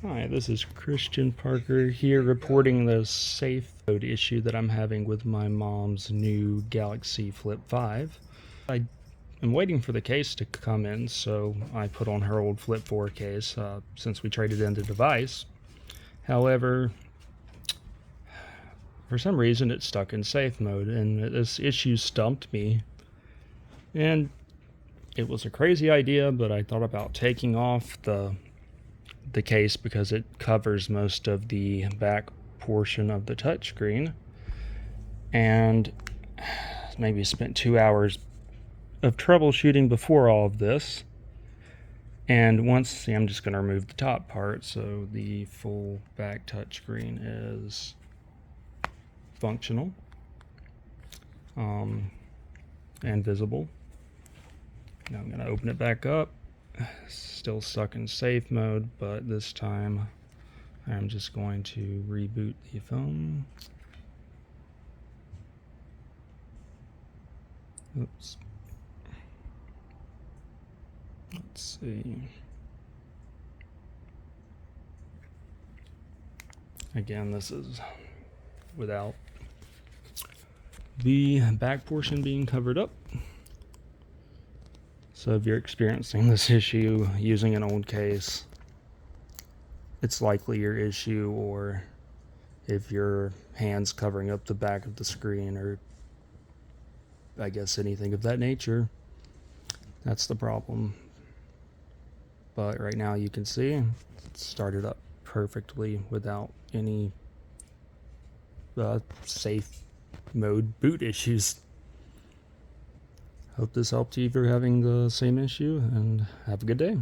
Hi, this is Christian Parker here reporting the safe mode issue that I'm having with my mom's new Galaxy Flip 5. I am waiting for the case to come in, so I put on her old Flip 4 case since we traded in the device. However, for some reason it's stuck in safe mode, and this issue stumped me. And it was a crazy idea, but I thought about taking off the case because it covers most of the back portion of the touchscreen, and maybe spent 2 hours of troubleshooting before all of this. And I'm just going to remove the top part so the full back touchscreen is functional and visible. Now I'm going to open it back up. Still stuck in safe mode, but this time I'm just going to reboot the phone. Oops. Let's see. Again, this is without the back portion being covered up. So if you're experiencing this issue using an old case, it's likely your issue, or if your hand's covering up the back of the screen, or I guess anything of that nature, that's the problem. But right now you can see it started up perfectly without any safe mode boot issues. Hope this helped you if you're having the same issue, and have a good day.